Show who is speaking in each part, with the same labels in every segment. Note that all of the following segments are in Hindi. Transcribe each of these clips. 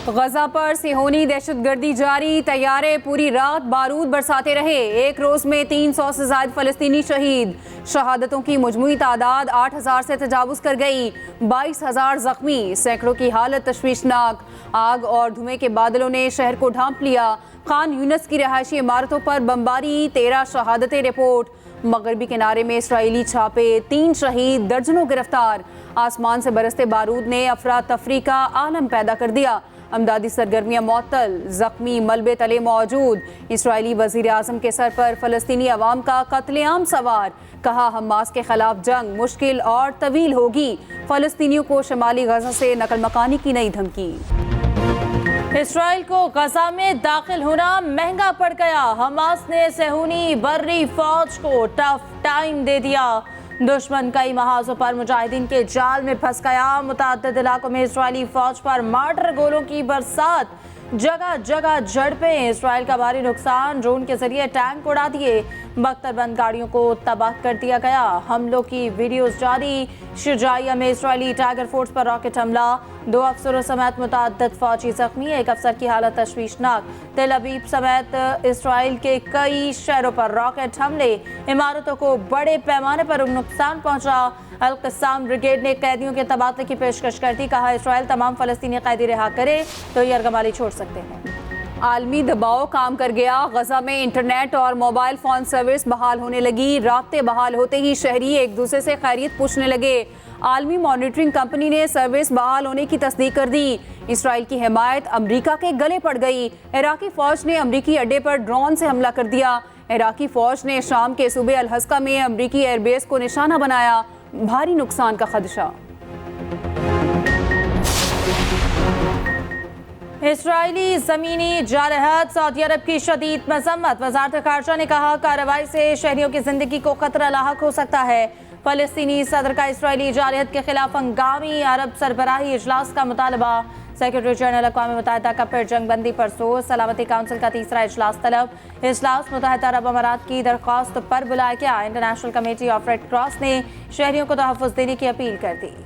Speaker 1: गजा पर सिहोनी दहशतगर्दी जारी, तैयारे पूरी रात बारूद बरसाते रहे। एक रोज में 300 से ज्यादा फलस्तीनी शहीद। शहादतों की मजमूई तादाद 8000 से तजावुज कर गई। 22,000 जख्मी, सैकड़ों की हालत तशवीशनाक। आग और धुएं के बादलों ने शहर को ढांप लिया। खान यूनिस की रिहायशी इमारतों पर बमबारी, 13 शहादतें रिपोर्ट। मगरबी किनारे में इसराइली छापे, 3 शहीद, दर्जनों गिरफ्तार। आसमान से बरसते बारूद ने अफरा तफरी का आलम पैदा कर दिया। अमदादी सरगर्मियां मअतल, जख्मी मलबे तले मौजूद। इसराइली वजीर आजम के सर पर फलस्तीनी अवाम का कत्लेआम सवार। कहा हमास के खिलाफ जंग मुश्किल और तवील होगी। फलस्तीनियों को शमाली गजा से नकल मकानी की नई धमकी।
Speaker 2: इसराइल को गजा में दाखिल होना महंगा पड़ गया। हमास ने सिहोनी बर्री फौज को टफ टाइम दे दिया। दुश्मन कई महाजों पर मुजाहिदीन के जाल में फंस गया। मुतअद्दिद इलाकों में इसराइली फौज पर मार्टर गोलों की बरसात, जगह जगह झड़पें। इसराइल का भारी नुकसान, ड्रोन के जरिए टैंक उड़ा दिए। बख्तरबंद गाड़ियों को तबाह कर दिया गया। हमलों की वीडियोस जारी। शुजाइया में इसराइली टाइगर फोर्स पर रॉकेट हमला, 2 अफसरों समेत मुतअद्दिद फौजी जख्मी, एक अफसर की हालत तशवीशनाक। तेल अवीव समेत इसराइल के कई शहरों पर रॉकेट हमले, इमारतों को बड़े पैमाने पर नुकसान पहुंचा। अल क़स्साम ब्रिगेड ने कैदियों के तबादले की पेशकश कर दी। कहा इसराइल तमाम फलस्तीनी कैदी रिहा करे तो यरगमाली छोड़ सकते हैं।
Speaker 1: आलमी दबाव काम कर गया। गजा में इंटरनेट और मोबाइल फ़ोन सर्विस बहाल होने लगी। राब्ते बहाल होते ही शहरी एक दूसरे से खैरियत पूछने लगे। आलमी मॉनिटरिंग कंपनी ने सर्विस बहाल होने की तस्दीक कर दी। इसराइल की हिमायत अमरीका के गले पड़ गई। इराकी फौज ने अमरीकी अड्डे पर ड्रोन से हमला कर दिया। इराकी फौज ने शाम के सूबे अल हस्का में अमरीकी एयरबेस को निशाना बनाया। भारी नुकसान का खदशा।
Speaker 2: इसराइली ज़मीनी जारहत, सऊदी अरब की शदीद मजम्मत। वज़ारत ख़ारजा ने कहा कार्रवाई से शहरियों की जिंदगी को खतरा लाहक हो सकता है। फ़लस्तीनी सदर का इसराइली जारहत के खिलाफ हंगामी अरब सरबराही इजलास का मुतालबा। सेक्रेटरी जनरल अक़वाम मुत्तहिदा का फिर जंगबंदी पर जोर। सलामती काउंसिल का तीसरा इजलास तलब। इजलास मुत्तहिदा अरब अमारात की दरख्वास्त पर बुलाया गया। International committee of red cross ने शहरियों को तहफ़्फ़ुज़ देने की अपील कर दी।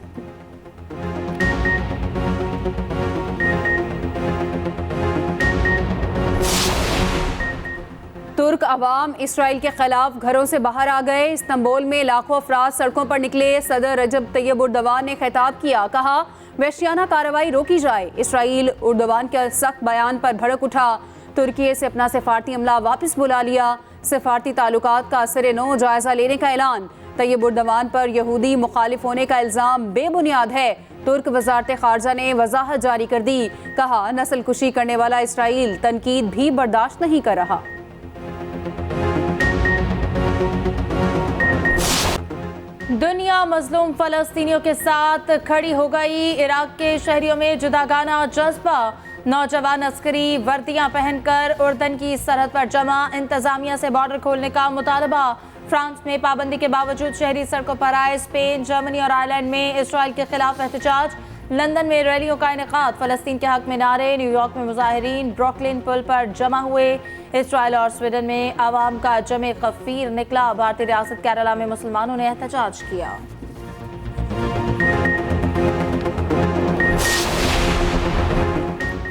Speaker 1: तुर्क अवाम इसराइल के खिलाफ घरों से बाहर आ गए। इस्तांबुल में लाखों अफराद सड़कों पर निकले। सदर रजब तैयब उर्दवान ने खिताब किया। कहा वहशियाना कार्रवाई रोकी जाए। इसराइल उर्दवान के सख्त बयान पर भड़क उठा। तुर्की से अपना सिफारती अमला वापस बुला लिया। सिफारती ताल्लुकात का असर नो जायजा लेने का ऐलान। तैयब उर्दवान पर यहूदी मुखालिफ होने का इल्ज़ाम बेबुनियाद है। तुर्क वज़ारत ख़ारजा ने वजाहत जारी कर दी। कहा नस्ल कुशी करने वाला इसराइल तनकीद भी बर्दाश्त नहीं कर रहा।
Speaker 2: दुनिया मजलूम फलस्तीनियों के साथ खड़ी हो गई। इराक के शहरियों में जुदागाना जज्बा। नौजवान अस्करी वर्दियां पहनकर उर्दन की सरहद पर जमा। इंतजामिया से बॉर्डर खोलने का मुतालबा। फ्रांस में पाबंदी के बावजूद शहरी सड़कों पर आए। स्पेन, जर्मनी और आयरलैंड में इसराइल के खिलाफ एहतजाज। लंदन में रैलियों का इनेकाद। फलस्तीन के हक में नारे। न्यूयॉर्क में मुजाहिरीन ब्रुकलिन पुल पर जमा हुए। इसराइल और स्वीडन में आवाम का जमे गफीर निकला। भारतीय रियासत केरला में मुसलमानों ने एहतजाज किया।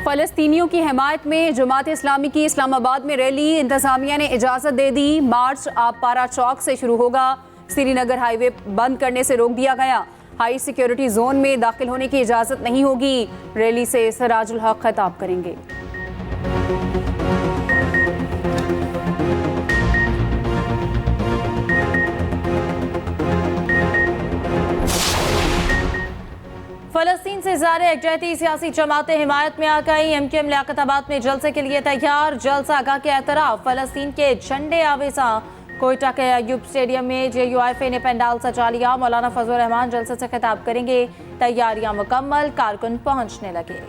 Speaker 1: फलस्तीनियों की हिमायत में जमात इस्लामी की इस्लामाबाद में रैली। इंतजामिया ने इजाज़त दे दी। मार्च आबपारा चौक से शुरू होगा। श्रीनगर हाईवे बंद करने से रोक दिया गया। हाई सिक्योरिटी जोन में दाखिल होने की इजाज़त नहीं होगी। रैली से सिराजुल हक खिताब करेंगे।
Speaker 2: फलस्तीन से ज़ाहिर यकजहती सियासी जमातें हिमायत में आ गई। एमकेएम लियाकताबाद में जलसे के लिए तैयार। जलसा आगाह के एतराफ़। फलस्तीन के झंडे आवेज़ा। कोयटा के अयूब स्टेडियम में JUIF ने पंडाल सजा लिया। मौलाना फजल रहमान जलसे से खिताब करेंगे। तैयारियां मुकम्मल, कारकुन पहुंचने लगे।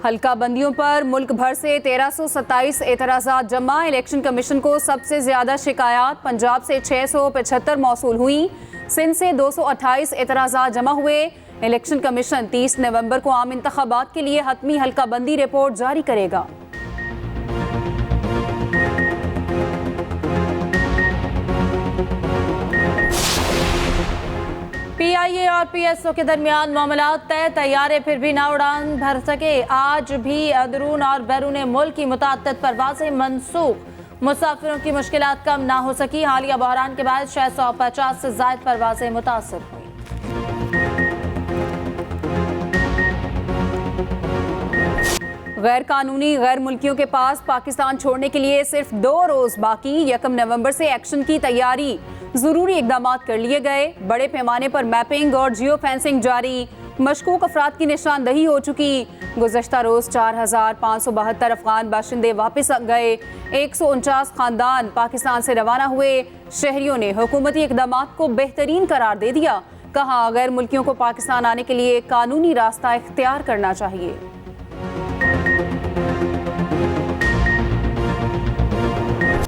Speaker 1: हल्का बंदियों पर मुल्क भर से 1327 एतराज़ात जमा। इलेक्शन कमीशन को सबसे ज्यादा शिकायत पंजाब से 675 मौसूल हुई। सिंध से 228 एतराज़ात जमा हुए। इलेक्शन कमीशन 30 नवंबर को आम इंतखाबात के लिए हतमी हल्का बंदी रिपोर्ट जारी करेगा।
Speaker 2: CIA और PSO के दरमियान मामला तय, तैयारे फिर भी ना उड़ान भर सके। आज भी अंदरून और बैरून मुल्क की मुतअद्दिद परवाज़ें मनसूख, मुसाफिरों की मुश्किलात कम ना हो सकी। हालिया बहरान के बाद 650 से ज़ायद परवाज़ें मुतासर हुई।
Speaker 1: गैर कानूनी गैर मुल्कियों के पास पाकिस्तान छोड़ने के लिए सिर्फ 2 रोज बाकी। 1 नवंबर से एक्शन की तैयारी, जरूरी इकदाम कर लिए गए। बड़े पैमाने पर मैपिंग और जियो फेंसिंग जारी। मशकूक अफराद की निशानदही हो चुकी। गुज़श्ता रोज 4572 अफगान बाशिंदे वापस गए। 149 खानदान पाकिस्तान से रवाना हुए। शहरियों ने हुकूमती इकदाम को बेहतरीन करार दे दिया। कहा, गैर मुल्कियों को पाकिस्तान आने के लिए कानूनी रास्ता इख्तियार करना चाहिए।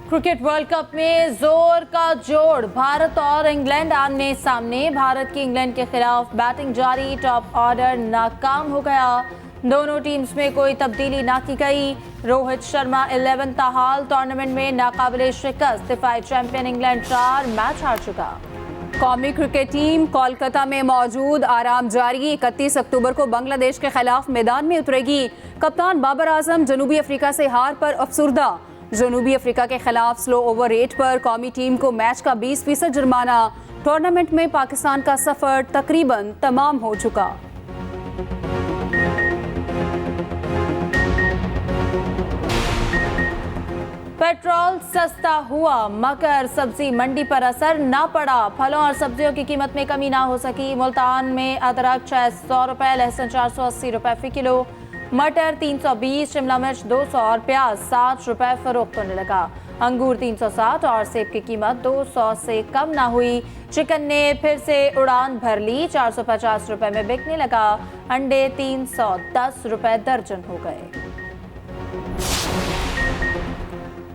Speaker 2: क्रिकेट वर्ल्ड कप में जोर का जोड़, भारत और इंग्लैंड आमने सामने। भारत की इंग्लैंड के खिलाफ बैटिंग जारी, टॉप ऑर्डर नाकाम हो गया। दोनों टीम्स में कोई तब्दीली ना की गई। रोहित शर्मा 11 ताहाल टूर्नामेंट में नाकाबिले शिकस्त। दिफाई चैंपियन इंग्लैंड 4 मैच हार चुका। कौमी क्रिकेट टीम कोलकाता में मौजूद, आराम जारी। 31 अक्टूबर को बांग्लादेश के खिलाफ मैदान में उतरेगी। कप्तान बाबर आजम जनूबी अफ्रीका से हार पर अफसुर्दा। जनूबी अफ्रीका के खिलाफ स्लो ओवर रेट पर कौमी टीम को मैच का 20% जुर्माना। टूर्नामेंट में पाकिस्तान का सफर तकरीबन तमाम हो चुका। पेट्रोल सस्ता हुआ मगर सब्जी मंडी पर असर ना पड़ा। फलों और सब्जियों की कीमत में कमी ना हो सकी। मुल्तान में अदरक 600 रुपए, लहसुन 480 रुपए फी किलो, मटर 320, शिमला मिर्च 200 और प्याज 60 रुपए फरोख्त होने लगा। अंगूर 360 और सेब की कीमत 200 से कम ना हुई। चिकन ने फिर से उड़ान भर ली, 450 रुपए में बिकने लगा। अंडे 310 रुपए दर्जन हो गए।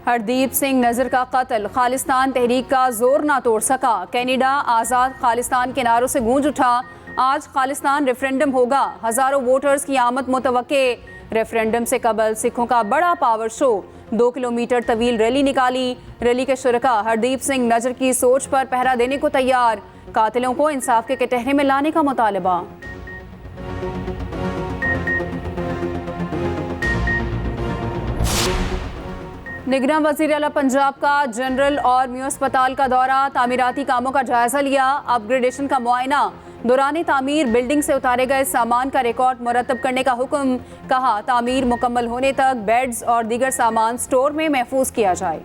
Speaker 1: हरदीप सिंह नजर का कत्ल, खालिस्तान तहरीक का जोर ना तोड़ सका। कनाडा आज़ाद खालिस्तान के नारों से गूंज उठा। आज खालिस्तान रेफरेंडम होगा, हजारों वोटर्स की आमद मुतवक्के। रेफरेंडम से कबल सिखों का बड़ा पावर शो, 2 किलोमीटर तवील रैली निकाली। रैली के शुरका हरदीप सिंह नजर की सोच पर पहरा देने को तैयार। कातिलों को इंसाफ के कटहरे में लाने का मुतालबा। निगरान वज़ीर आला पंजाब का जनरल और म्यू अस्पताल का दौरा, तामीराती कामों का जायजा लिया। अपग्रेडेशन का मुआयना, दौरान तामीर बिल्डिंग से उतारे गए सामान का रिकॉर्ड मुरतब करने का हुक्म। कहा, तामीर मुकम्मल होने तक बेड्स और दीगर सामान स्टोर में महफूज किया जाए।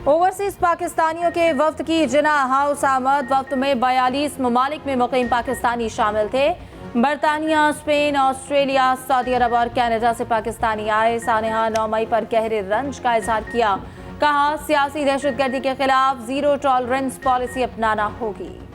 Speaker 2: ओवरसीज पाकिस्तानियों के वफ्द की जिना हाउस आमद। वफ्द में 42 ममालिक में मुकीम पाकिस्तानी शामिल थे। बरतानिया, स्पेन, ऑस्ट्रेलिया, सऊदी अरब और कनाडा से पाकिस्तानी आए। सानेहा 9 मई पर गहरे रंज का इजहार किया। कहा, सियासी दहशतगर्दी के खिलाफ जीरो टॉलरेंस पॉलिसी अपनाना होगी।